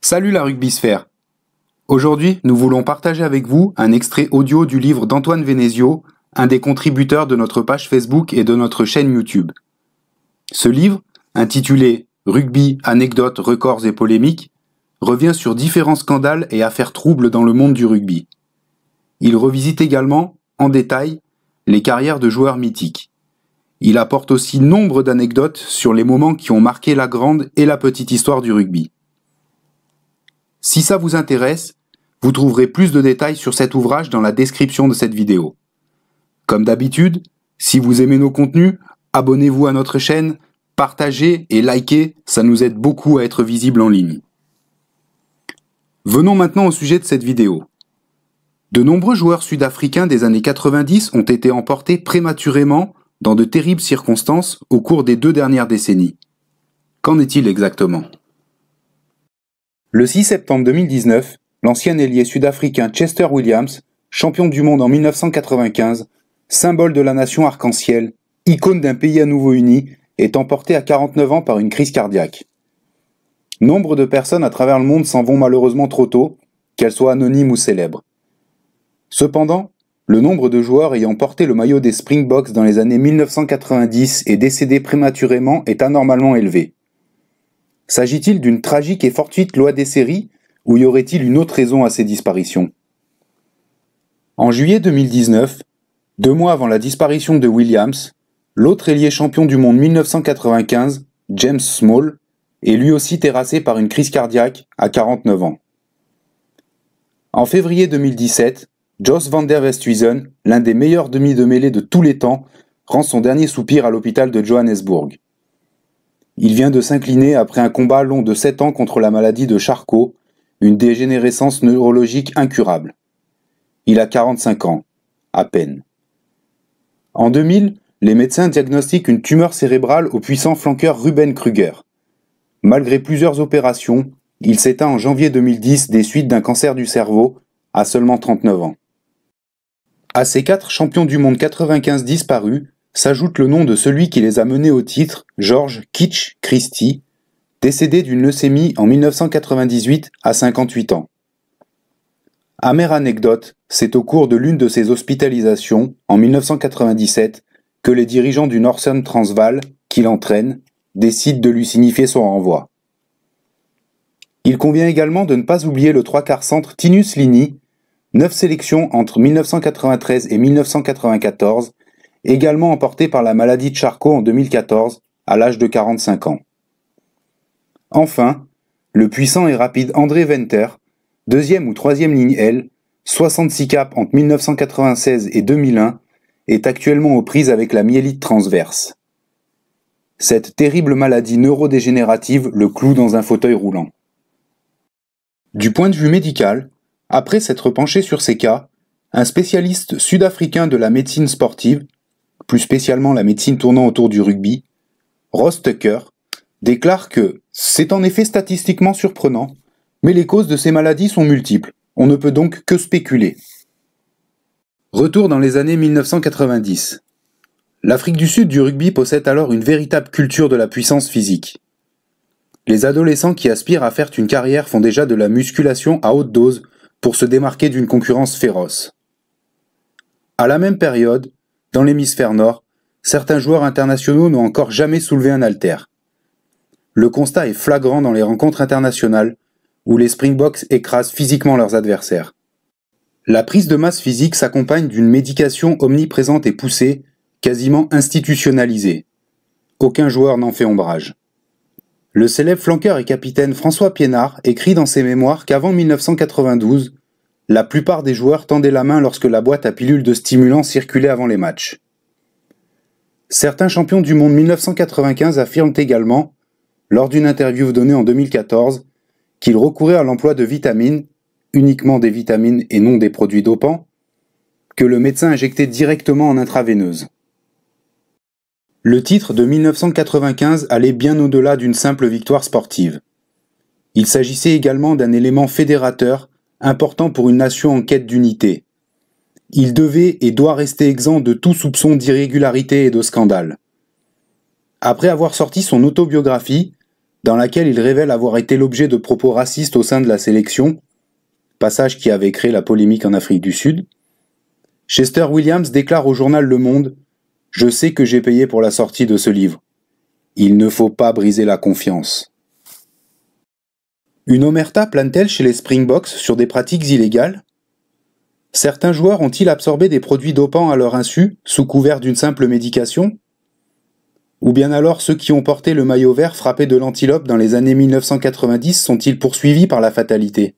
Salut la rugbysphère. Aujourd'hui, nous voulons partager avec vous un extrait audio du livre d'Antoine Venezio, un des contributeurs de notre page Facebook et de notre chaîne YouTube. Ce livre, intitulé Rugby, anecdotes, records et polémiques, revient sur différents scandales et affaires troubles dans le monde du rugby. Il revisite également, en détail, les carrières de joueurs mythiques. Il apporte aussi nombre d'anecdotes sur les moments qui ont marqué la grande et la petite histoire du rugby. Si ça vous intéresse, vous trouverez plus de détails sur cet ouvrage dans la description de cette vidéo. Comme d'habitude, si vous aimez nos contenus, abonnez-vous à notre chaîne, partagez et likez, ça nous aide beaucoup à être visibles en ligne. Venons maintenant au sujet de cette vidéo. De nombreux joueurs sud-africains des années 90 ont été emportés prématurément dans de terribles circonstances au cours des 2 dernières décennies. Qu'en est-il exactement ? Le 6 septembre 2019, l'ancien ailier sud-africain Chester Williams, champion du monde en 1995, symbole de la nation arc-en-ciel, icône d'un pays à nouveau uni, est emporté à 49 ans par une crise cardiaque. Nombre de personnes à travers le monde s'en vont malheureusement trop tôt, qu'elles soient anonymes ou célèbres. Cependant, le nombre de joueurs ayant porté le maillot des Springboks dans les années 1990 et décédés prématurément est anormalement élevé. S'agit-il d'une tragique et fortuite loi des séries, ou y aurait-il une autre raison à ces disparitions ? En juillet 2019, 2 mois avant la disparition de Williams, l'autre ailier champion du monde 1995, James Small, est lui aussi terrassé par une crise cardiaque à 49 ans. En février 2017, Jos van der Westhuizen, l'un des meilleurs demi de mêlée de tous les temps, rend son dernier soupir à l'hôpital de Johannesburg. Il vient de s'incliner après un combat long de 7 ans contre la maladie de Charcot, une dégénérescence neurologique incurable. Il a 45 ans, à peine. En 2000, les médecins diagnostiquent une tumeur cérébrale au puissant flanqueur Ruben Kruger. Malgré plusieurs opérations, il s'éteint en janvier 2010 des suites d'un cancer du cerveau, à seulement 39 ans. À ces 4 champions du monde 95 disparus, s'ajoute le nom de celui qui les a menés au titre, George Kitch Christie, décédé d'une leucémie en 1998 à 58 ans. Amère anecdote, c'est au cours de l'une de ses hospitalisations, en 1997, que les dirigeants du Northern Transvaal, qui l'entraînent, décident de lui signifier son renvoi. Il convient également de ne pas oublier le 3/4 centre Tinus Lini, 9 sélections entre 1993 et 1994, également emporté par la maladie de Charcot en 2014, à l'âge de 45 ans. Enfin, le puissant et rapide André Venter, 2e ou 3e ligne L, 66 caps entre 1996 et 2001, est actuellement aux prises avec la myélite transverse. Cette terrible maladie neurodégénérative le cloue dans un fauteuil roulant. Du point de vue médical, après s'être penché sur ces cas, un spécialiste sud-africain de la médecine sportive, plus spécialement la médecine tournant autour du rugby, Ross Tucker, déclare que « c'est en effet statistiquement surprenant, mais les causes de ces maladies sont multiples, on ne peut donc que spéculer ». Retour dans les années 1990. L'Afrique du Sud du rugby possède alors une véritable culture de la puissance physique. Les adolescents qui aspirent à faire une carrière font déjà de la musculation à haute dose pour se démarquer d'une concurrence féroce. À la même période, dans l'hémisphère nord, certains joueurs internationaux n'ont encore jamais soulevé un haltère. Le constat est flagrant dans les rencontres internationales, où les Springboks écrasent physiquement leurs adversaires. La prise de masse physique s'accompagne d'une médication omniprésente et poussée, quasiment institutionnalisée. Aucun joueur n'en fait ombrage. Le célèbre flanqueur et capitaine François Piénard écrit dans ses mémoires qu'avant 1992, la plupart des joueurs tendaient la main lorsque la boîte à pilules de stimulants circulait avant les matchs. Certains champions du monde 1995 affirment également, lors d'une interview donnée en 2014, qu'ils recouraient à l'emploi de vitamines, uniquement des vitamines et non des produits dopants, que le médecin injectait directement en intraveineuse. Le titre de 1995 allait bien au-delà d'une simple victoire sportive. Il s'agissait également d'un élément fédérateur important pour une nation en quête d'unité. Il devait et doit rester exempt de tout soupçon d'irrégularité et de scandale. Après avoir sorti son autobiographie, dans laquelle il révèle avoir été l'objet de propos racistes au sein de la sélection, passage qui avait créé la polémique en Afrique du Sud, Chester Williams déclare au journal Le Monde « Je sais que j'ai payé pour la sortie de ce livre. Il ne faut pas briser la confiance. » Une omerta plane-t-elle chez les Springboks sur des pratiques illégales? Certains joueurs ont-ils absorbé des produits dopants à leur insu, sous couvert d'une simple médication? Ou bien alors ceux qui ont porté le maillot vert frappé de l'antilope dans les années 1990 sont-ils poursuivis par la fatalité?